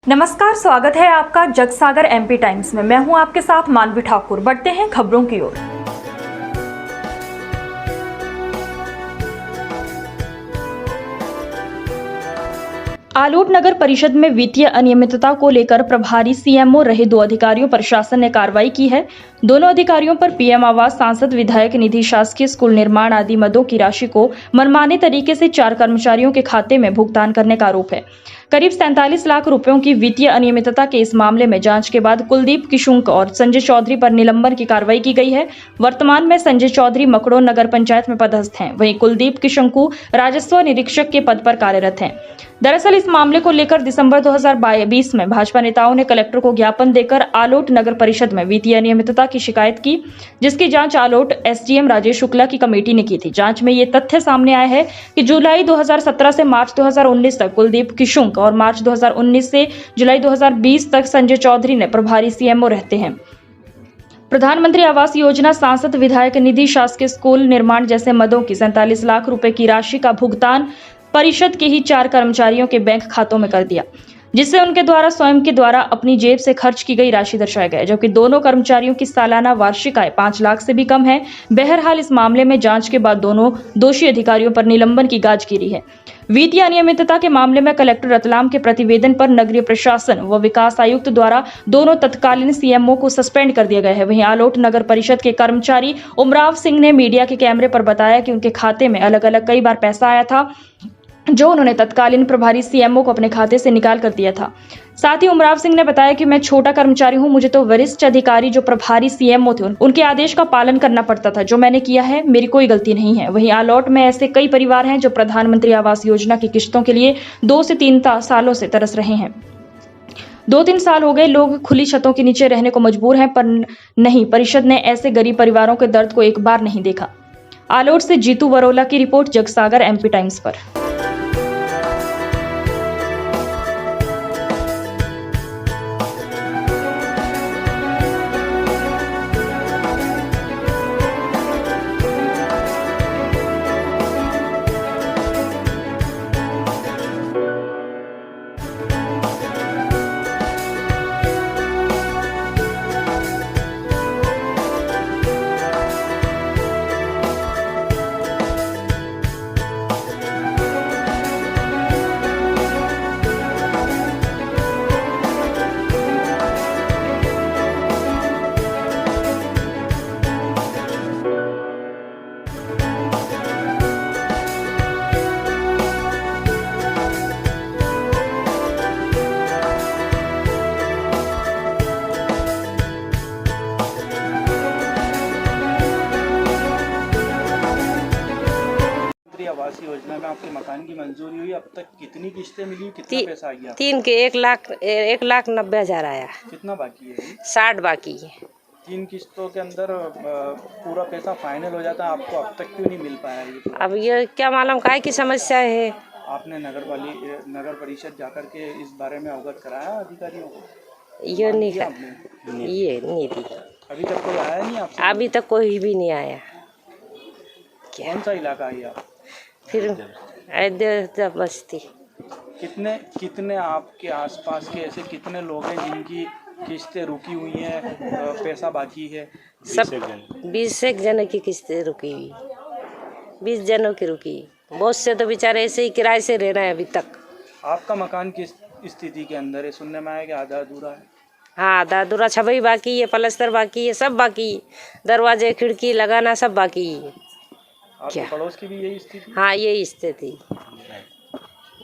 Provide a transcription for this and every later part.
नमस्कार, स्वागत है आपका जगसागर एमपी टाइम्स में। मैं हूं आपके साथ मानवी ठाकुर। बढ़ते हैं खबरों की ओर। आलोट नगर परिषद में वित्तीय अनियमितता को लेकर प्रभारी सीएमओ रहे 2 अधिकारियों पर शासन ने कार्रवाई की है। दोनों अधिकारियों पर पीएम आवास, सांसद, विधायक निधि, शासकीय स्कूल निर्माण आदि मदों की राशि को मनमाने तरीके से 4 कर्मचारियों के खाते में भुगतान करने का आरोप है। करीब 47 लाख रुपयों की वित्तीय अनियमितता के इस मामले में जांच के बाद कुलदीप किशुंक और संजय चौधरी पर निलंबन की कार्रवाई की गई है। वर्तमान में संजय चौधरी मकड़ों नगर पंचायत में पदस्थ हैं, वहीं कुलदीप किशुंकु राजस्व निरीक्षक के पद पर कार्यरत हैं। दरअसल इस मामले को लेकर दिसंबर 2022 में भाजपा नेताओं ने कलेक्टर को ज्ञापन देकर आलोट नगर परिषद में वित्तीय अनियमितता की शिकायत की, जिसकी जांच आलोट एसडीएम राजेश शुक्ला की कमेटी ने की थी। जांच में ये तथ्य सामने आया है कि जुलाई 2017 से मार्च 2019 तक कुलदीप किशुंक और मार्च 2019 से जुलाई 2020 तक संजय चौधरी ने प्रभारी सीएमओ रहते हैं। प्रधानमंत्री आवास योजना, सांसद, विधायक निधि, शासकीय स्कूल निर्माण जैसे मदों की 47 लाख रुपए की राशि का भुगतान परिषद के ही 4 कर्मचारियों के बैंक खातों में कर दिया, जिससे उनके द्वारा स्वयं के द्वारा अपनी जेब से खर्च की गई राशि दर्शाया गया, जबकि दोनों कर्मचारियों की सालाना वार्षिक आय 5 लाख से भी कम है। बहरहाल इस मामले में जांच के बाद दोनों दोषी अधिकारियों पर निलंबन की गाज गिरी है। वित्तीय अनियमितता के मामले में कलेक्टर रतलाम के प्रतिवेदन पर नगरीय प्रशासन व विकास आयुक्त द्वारा दोनों तत्कालीन सीएमओ को सस्पेंड कर दिया गया है। वहीं आलोट नगर परिषद के कर्मचारी उमराव सिंह ने मीडिया के कैमरे पर बताया कि उनके खाते में अलग अलग कई बार पैसा आया था, जो उन्होंने तत्कालीन प्रभारी सीएमओ को अपने खाते से निकाल कर दिया था। साथ ही उमराव सिंह ने बताया कि मैं छोटा कर्मचारी हूं, मुझे तो वरिष्ठ अधिकारी जो प्रभारी सीएमओ थे उनके आदेश का पालन करना पड़ता था, जो मैंने किया है, मेरी कोई गलती नहीं है। वहीं आलोट में ऐसे कई परिवार हैं जो प्रधानमंत्री आवास योजना की किश्तों के लिए 2 से 3 सालों से तरस रहे हैं। 2-3 साल हो गए, लोग खुली छतों के नीचे रहने को मजबूर हैं, पर नहीं, परिषद ने ऐसे गरीब परिवारों के दर्द को एक बार नहीं देखा। आलोट से जीतू वरोला की रिपोर्ट, जगसागर एमपी टाइम्स पर। आवास योजना में आपके मकान की मंजूरी हुई, अब तक कितनी किस्तें मिली, कितना पैसा आ गया? 3 के 1,90,000 आया। कितना बाकी है? 60 बाकी है। 3 किस्तों के अंदर पूरा पैसा फाइनल हो जाता है, आपको अब तक क्यों नहीं मिल पाया ये? अब ये क्या मालूम काहे की समस्या है। आपने नगर परिषद जाकर के इस बारे में अवगत कराया अधिकारियों को? ये नहीं दी। अभी तक कोई आया नहीं आपसे? अभी तक कोई भी नहीं आया। कौन सा इलाका है आप? फिर अयोध्या बस्ती। कितने आपके आसपास के ऐसे कितने लोग हैं जिनकी किस्तें रुकी हुई हैं, पैसा बाकी है? सब 20 जनों की किस्तें रुकी हुई, 20 जनों की रुकी। बहुत से तो बेचारे ऐसे ही किराए से रह रहे हैं अभी तक। आपका मकान किस स्थिति के अंदर है? सुनने में आया कि आधा अधूरा है। हाँ, आधा अधूरा, छपाई बाकी है, पलस्तर बाकी है, सब बाकी है, दरवाजे खिड़की लगाना सब बाकी है। आपके पड़ोस की भी यही स्थिति? हाँ, यही स्थिति।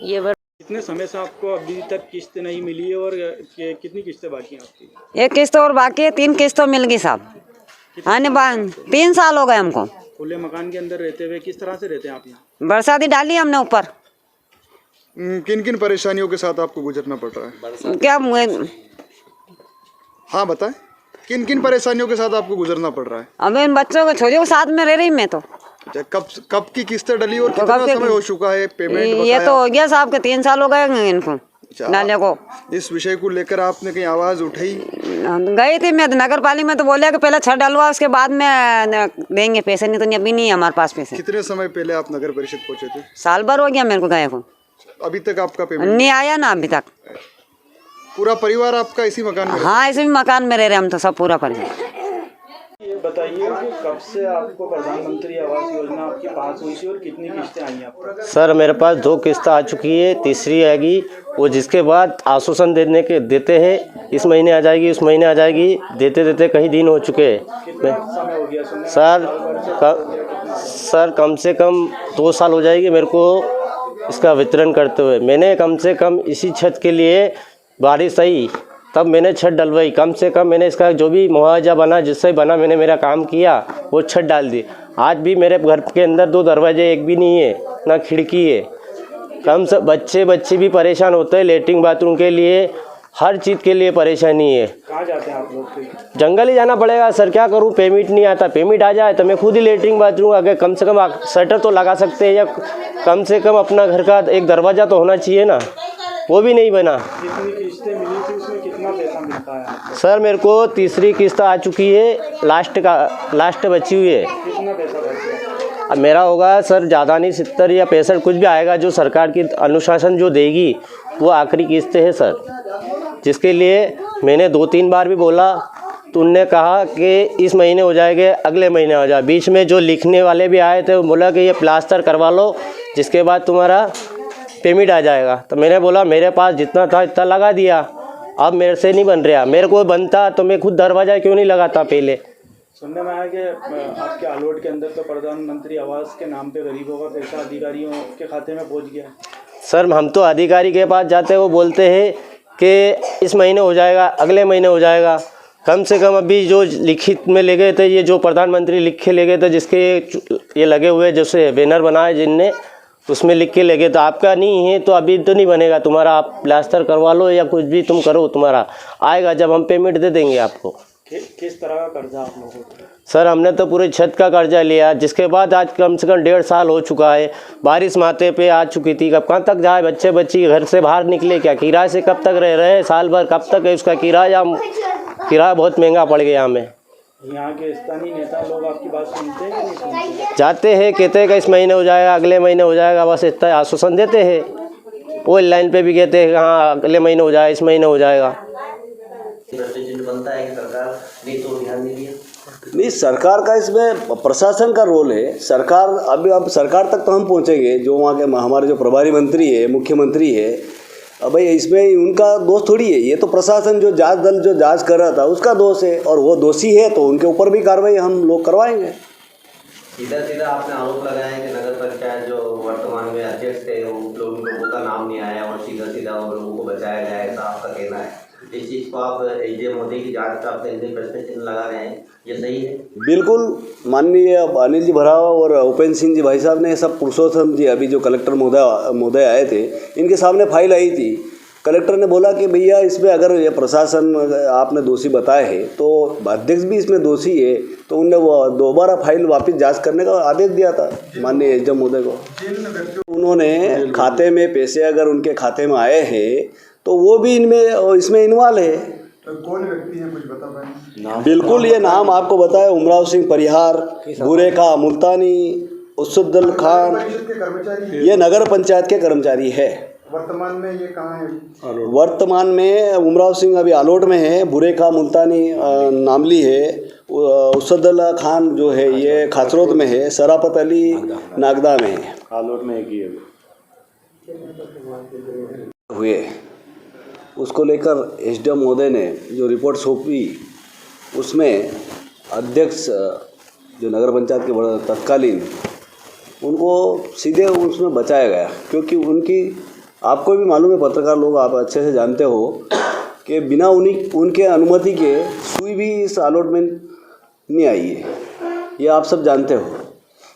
ये कितने समय से आपको अभी तक किस्त नहीं मिली है और कितनी किस्तें बाकी हैं आपकी? 1 किस्त और बाकी है, 3 किस्त तो मिल गई साहब। हाँ, 3 साल हो गए हमको। खुले मकान के अंदर रहते हुए किस तरह से रहते हैं आप यहाँ? बरसाती डाली हमने ऊपर। किन किन परेशानियों के साथ आपको गुजरना पड़ रहा है? क्या हाँ बताएं, किन किन परेशानियों के साथ आपको गुजरना पड़ रहा है? अब इन बच्चों के छोरियों के साथ में रह रही मैं तो। कब की किस्तें डली और कितना समय हो चुका है पेमेंट? ये तो हो गया साहब के 3 साल हो गए इनको डाले को। इस विषय को लेकर आपने कहीं आवाज उठाई? गई थी मैं नगर पालिका में, तो बोले कि पहले छत डलवा, उसके बाद में देंगे पैसे, नहीं तो अभी नहीं है हमारे पास पैसे। कितने समय पहले आप नगर परिषद पहुंचे थे? साल भर हो गया मेरे को गए को। अभी तक आपका पेमेंट नहीं आया ना अभी तक। पूरा परिवार आपका इसी मकान में? हाँ, इसी मकान में रह रहे हम तो सब पूरा परिवार। ये बताइए कि कब से आपको प्रधानमंत्री आवास योजना आपकी पास हुई थी और कितनी किस्तें आई हैं आपको? सर मेरे पास 2 किस्त आ चुकी है, तीसरी आएगी। वो जिसके बाद आश्वासन देते हैं इस महीने आ जाएगी, उस महीने आ जाएगी, देते देते कई दिन हो चुके हैं। कितना समय हो गया सुनने? सर कम से कम 2 साल हो जाएगी मेरे को इसका वितरण करते हुए। मैंने कम से कम इसी छत के लिए बारिश आई तब मैंने छत डलवाई। कम से कम मैंने इसका जो भी मुआवजा बना, जिससे बना मैंने मेरा काम किया, वो छत डाल दी। आज भी मेरे घर के अंदर 2 दरवाजे एक भी नहीं है, ना खिड़की है। कम से बच्चे भी परेशान होते हैं लेटरिन बाथरूम के लिए, हर चीज़ के लिए परेशानी है। कहाँ जाते हैं आप लोग फिर? जंगल ही जाना पड़ेगा सर, क्या करूँ, पेमेंट नहीं आता। पेमेंट आ जाए तो मैं खुद ही लेटरिन बाथरूम आगे कम से कम शटर तो लगा सकते हैं, या कम से कम अपना घर का एक दरवाज़ा तो होना चाहिए ना, वो भी नहीं बना। कितनी किस्तें मिली थी, उसमें कितना पैसा मिलता है आपको? सर मेरे को तीसरी किस्त आ चुकी है, लास्ट बची हुई है। कितना पैसा बच गया? अब मेरा होगा सर ज़्यादा नहीं, 70 या 65 कुछ भी आएगा, जो सरकार की अनुशासन जो देगी वो आखिरी किस्त है सर, जिसके लिए मैंने 2-3 बार भी बोला तो उनने कहा कि इस महीने हो जाएंगे, अगले महीने हो जाए। बीच में जो लिखने वाले भी आए थे वो बोला कि ये प्लास्टर करवा लो, जिसके बाद तुम्हारा पेमेंट आ जाएगा। तो मैंने बोला मेरे पास जितना था इतना लगा दिया, अब मेरे से नहीं बन रहा। मेरे को बनता तो मैं खुद दरवाज़ा क्यों नहीं लगाता पहले। सुनने में आया कि आपके आलोट के अंदर तो प्रधानमंत्री आवास के नाम पे गरीबों का पैसा अधिकारियों के खाते में पहुंच गया। सर हम तो अधिकारी के पास जाते हैं, वो बोलते हैं कि इस महीने हो जाएगा, अगले महीने हो जाएगा। कम से कम अभी जो लिखित में ले गए थे, ये जो प्रधानमंत्री लिख के ले गए थे, जिसके ये लगे हुए जैसे बैनर बनाए जिनने, उसमें लिख के ले गए, तो आपका नहीं है तो अभी तो नहीं बनेगा तुम्हारा, आप प्लास्टर करवा लो या कुछ भी तुम करो, तुम्हारा आएगा जब हम पेमेंट दे देंगे आपको। किस तरह का कर्जा आप लोगों को? सर हमने तो पूरे छत का कर्जा लिया, जिसके बाद आज कम से कम 1.5 साल हो चुका है। बारिश माथे पे आ चुकी थी, कब कहाँ तक जाए, बच्चे घर से बाहर निकले क्या, किराए से कब तक रह रहे, साल भर कब तक है उसका किराया बहुत महंगा पड़ गया हमें। यहाँ के स्थानीय नेता लोग आपकी बात सुनते हैं कि नहीं सुनते? जाते हैं, कहते हैं कि इस महीने हो जाएगा, अगले महीने हो जाएगा, बस इतना आश्वासन देते हैं। वो लाइन पे भी कहते हैं हाँ अगले महीने हो जाएगा, इस महीने हो जाएगा। बनता है कि सरकार नहीं तो ध्यान नहीं दिया। नहीं, सरकार का इसमें प्रशासन का रोल है। सरकार अब सरकार तक तो हम पहुंचेंगे, जो वहाँ के हमारे जो प्रभारी मंत्री है, मुख्यमंत्री है, अब भाई इसमें उनका दोष थोड़ी है। ये तो प्रशासन जो जांच दल जो जांच कर रहा था उसका दोष है, और वो दोषी है तो उनके ऊपर भी कार्रवाई हम लोग करवाएंगे। सीधा आपने आरोप लगाया है कि नगर पंचायत जो वर्तमान में अध्यक्ष थे उन लोगों का नाम नहीं आया और सीधा उन लोगों को बचाया गया, ऐसा आपका कहना है। इस चीज़ को आप एजे मोदी की जांच का अपने प्रश्न चिन्ह लगा रहे हैं, ये सही है? बिल्कुल, माननीय अनिल जी भरावा और उपेंद्र सिंह जी भाई साहब ने सब, पुरुषोत्तम जी अभी जो कलेक्टर महोदय आए थे, इनके सामने फाइल आई थी। कलेक्टर ने बोला कि भैया इसमें अगर ये प्रशासन आपने दोषी बताए हैं तो अध्यक्ष भी इसमें दोषी है, तो उनने वो दोबारा फाइल वापस जांच करने का आदेश दिया था माननीय एसडीएम महोदय को। उन्होंने खाते में पैसे अगर उनके खाते में आए हैं तो वो भी इसमें इन्वॉल्व है। तो कौन व्यक्ति है, कुछ बता पाएंगे? बिल्कुल, ये नाम आपको बताया, उमराव सिंह परिहार, बुरेखा मुल्तानी, उसुद्दुल खान, ये नगर पंचायत के कर्मचारी है। वर्तमान में ये कहाँ है? वर्तमान में उमराव सिंह अभी आलोट में है, बुरेखा मुल्तानी नामली है, उसुद्दुल खान जो है ये खाचरोद में है, सराफत अली नागदा में है। आलोट में एक ही हुए उसको लेकर एसडीएम महोदय ने जो रिपोर्ट सौंपी, उसमें अध्यक्ष जो नगर पंचायत के तत्कालीन, उनको सीधे उसमें बचाया गया, क्योंकि उनकी, आपको भी मालूम है, पत्रकार लोग आप अच्छे से जानते हो कि बिना उनके अनुमति के सुई भी इस अलॉटमेंट नहीं आई है, ये आप सब जानते हो।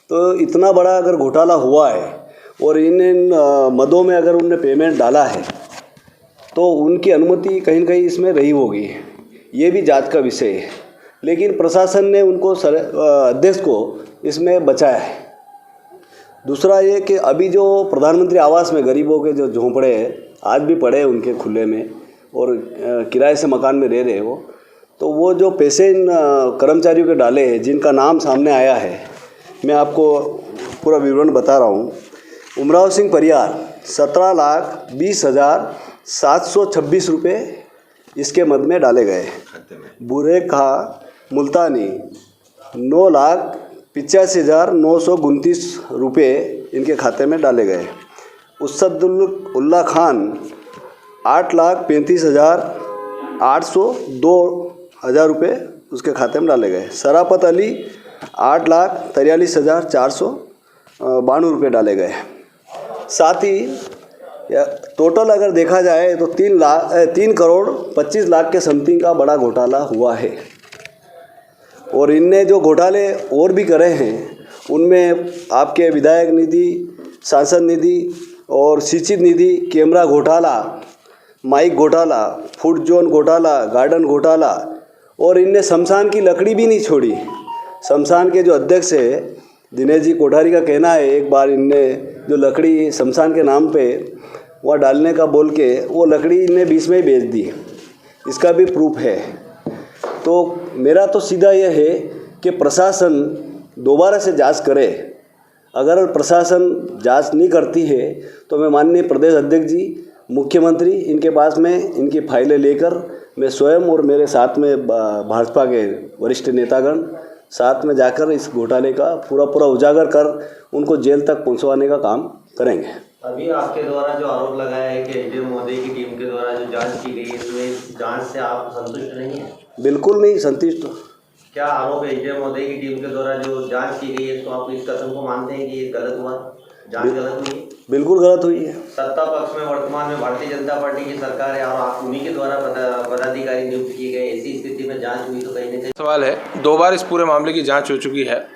तो इतना बड़ा अगर घोटाला हुआ है और इन मदों में अगर उनने पेमेंट डाला है तो उनकी अनुमति कहीं न कहीं इसमें रही होगी, ये भी जांच का विषय है। लेकिन प्रशासन ने उनको अध्यक्ष को इसमें बचाया है। दूसरा ये कि अभी जो प्रधानमंत्री आवास में गरीबों के जो झोंपड़े आज भी पड़े हैं उनके खुले में और किराए से मकान में रह रहे हो, तो वो जो पैसे इन कर्मचारियों के डाले हैं, जिनका नाम सामने आया है, मैं आपको पूरा विवरण बता रहा हूँ। उमराव सिंह परिहार 17,20,726 रुपये इसके मद में डाले गए। बुरेखा मुल्तानी 9,85,929 रुपये इनके खाते में डाले गए। उसदुल्ला खान 8,35,802 रुपये उसके खाते में डाले गए। सराफत अली 8,43,492 रुपये डाले गए। साथ ही टोटल अगर देखा जाए तो 3 करोड़ 25 लाख के समथिंग का बड़ा घोटाला हुआ है। और इनने जो घोटाले और भी करे हैं उनमें आपके विधायक निधि, सांसद निधि और सिंचित निधि, कैमरा घोटाला, माइक घोटाला, फूड जोन घोटाला, गार्डन घोटाला, और इनने शमशान की लकड़ी भी नहीं छोड़ी। शमशान के जो अध्यक्ष है दिनेश जी कोठारी का कहना है एक बार इनने जो लकड़ी शमशान के नाम पे वहाँ डालने का बोल के वो लकड़ी इनने बीच में ही बेच दी। इसका भी प्रूफ है। तो मेरा तो सीधा यह है कि प्रशासन दोबारा से जांच करे। अगर प्रशासन जांच नहीं करती है तो मैं माननीय प्रदेश अध्यक्ष जी, मुख्यमंत्री, इनके पास में इनकी फाइलें लेकर मैं स्वयं और मेरे साथ में भाजपा के वरिष्ठ नेतागण साथ में जाकर इस घोटाले का पूरा उजागर कर उनको जेल तक पहुंचवाने का काम करेंगे। अभी आपके द्वारा जो आरोप लगाया है कि एसडीएम महोदय की टीम के द्वारा जो जांच की गई है, इसमें जांच से आप संतुष्ट नहीं हैं? बिल्कुल नहीं संतुष्ट। क्या आरोप है एसडीएम महोदय की टीम के द्वारा जो जांच की गई है, तो आप इस कथन को मानते हैं कि ये गलत हुआ, जांच गलत हुई है? बिल्कुल गलत हुई है। सत्ता पक्ष में वर्तमान में भारतीय जनता पार्टी की सरकार है और आप उन्हीं के द्वारा पदाधिकारी नियुक्त किए गए। ऐसी स्थिति में जांच हुई तो कहीं ना कहीं सवाल है। 2 बार इस पूरे मामले की जांच हो चुकी है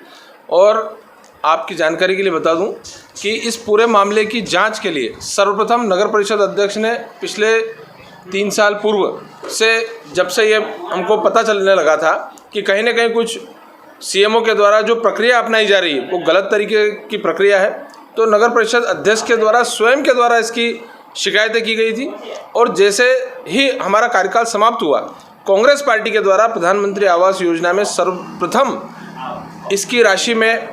और आपकी जानकारी के लिए बता दूं कि इस पूरे मामले की जांच के लिए सर्वप्रथम नगर परिषद अध्यक्ष ने पिछले 3 साल पूर्व से, जब से ये हमको पता चलने लगा था कि कहीं ना कहीं कुछ सीएमओ के द्वारा जो प्रक्रिया अपनाई जा रही है वो गलत तरीके की प्रक्रिया है, तो नगर परिषद अध्यक्ष के द्वारा स्वयं के द्वारा इसकी शिकायतें की गई थी। और जैसे ही हमारा कार्यकाल समाप्त हुआ, कांग्रेस पार्टी के द्वारा प्रधानमंत्री आवास योजना में सर्वप्रथम इसकी राशि में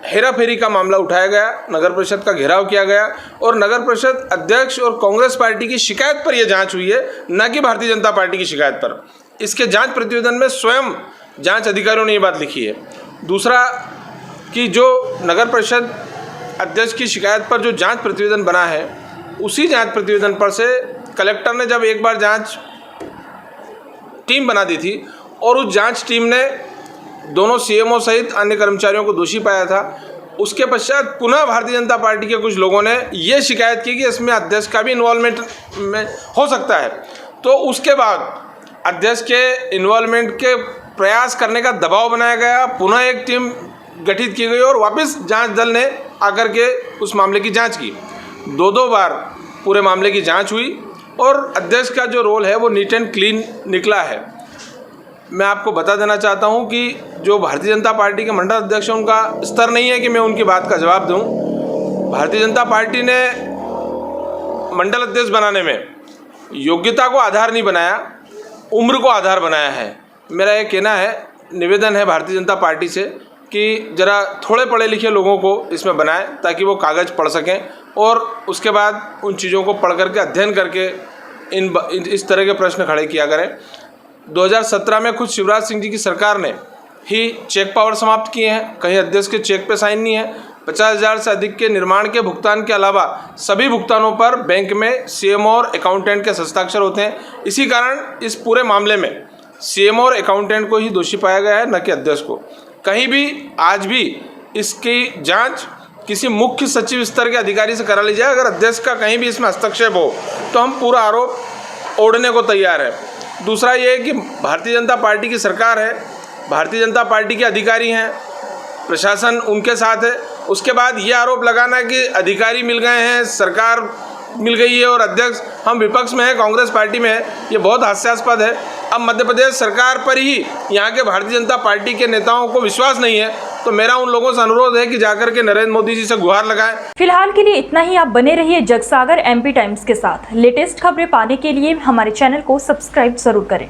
हेराफेरी का मामला उठाया गया, नगर परिषद का घेराव किया गया और नगर परिषद अध्यक्ष और कांग्रेस पार्टी की शिकायत पर यह जांच हुई है, न कि भारतीय जनता पार्टी की शिकायत पर। इसके जांच प्रतिवेदन में स्वयं जांच अधिकारियों ने ये बात लिखी है। दूसरा कि जो नगर परिषद अध्यक्ष की शिकायत पर जो जांच प्रतिवेदन बना है, उसी जांच प्रतिवेदन पर से कलेक्टर ने जब एक बार जांच टीम बना दी थी और उस जांच टीम ने दोनों सीएमओ सहित अन्य कर्मचारियों को दोषी पाया था, उसके पश्चात पुनः भारतीय जनता पार्टी के कुछ लोगों ने ये शिकायत की कि इसमें अध्यक्ष का भी इन्वॉल्वमेंट में हो सकता है। तो उसके बाद अध्यक्ष के इन्वॉल्वमेंट के प्रयास करने का दबाव बनाया गया, पुनः एक टीम गठित की गई और वापस जांच दल ने आकर के उस मामले की जांच की। 2 बार पूरे मामले की जांच हुई और अध्यक्ष का जो रोल है वो नीट एंड क्लीन निकला है। मैं आपको बता देना चाहता हूं कि जो भारतीय जनता पार्टी के मंडल अध्यक्ष हैं, उनका स्तर नहीं है कि मैं उनकी बात का जवाब दूं। भारतीय जनता पार्टी ने मंडल अध्यक्ष बनाने में योग्यता को आधार नहीं बनाया, उम्र को आधार बनाया है। मेरा ये कहना है, निवेदन है भारतीय जनता पार्टी से कि ज़रा थोड़े पढ़े लिखे लोगों को इसमें बनाएं ताकि वो कागज़ पढ़ सकें और उसके बाद उन चीज़ों को पढ़ करके अध्ययन करके इस तरह के प्रश्न खड़े किया करें। 2017 में खुद शिवराज सिंह जी की सरकार ने ही चेक पावर समाप्त किए हैं, कहीं अध्यक्ष के चेक पे साइन नहीं है। 50,000 से अधिक के निर्माण के भुगतान के अलावा सभी भुगतानों पर बैंक में सीएमओ और अकाउंटेंट के हस्ताक्षर होते हैं। इसी कारण इस पूरे मामले में सीएमओ और अकाउंटेंट को ही दोषी पाया गया है, न कि अध्यक्ष को। कहीं भी आज भी इसकी जांच किसी मुख्य सचिव स्तर के अधिकारी से करा ली जाए। अगर अध्यक्ष का कहीं भी इसमें हस्तक्षेप हो तो हम पूरा आरोप ओढ़ने को तैयार है। दूसरा ये है कि भारतीय जनता पार्टी की सरकार है, भारतीय जनता पार्टी के अधिकारी हैं, प्रशासन उनके साथ है। उसके बाद ये आरोप लगाना कि अधिकारी मिल गए हैं, सरकार मिल गई है और अध्यक्ष हम विपक्ष में है, कांग्रेस पार्टी में है, ये बहुत हास्यास्पद है। अब मध्य प्रदेश सरकार पर ही यहाँ के भारतीय जनता पार्टी के नेताओं को विश्वास नहीं है, तो मेरा उन लोगों से अनुरोध है कि जाकर के नरेंद्र मोदी जी से गुहार लगाएं। फिलहाल के लिए इतना ही। आप बने रहिए जगसागर MP टाइम्स के साथ। लेटेस्ट खबरें पाने के लिए हमारे चैनल को सब्सक्राइब जरूर करें।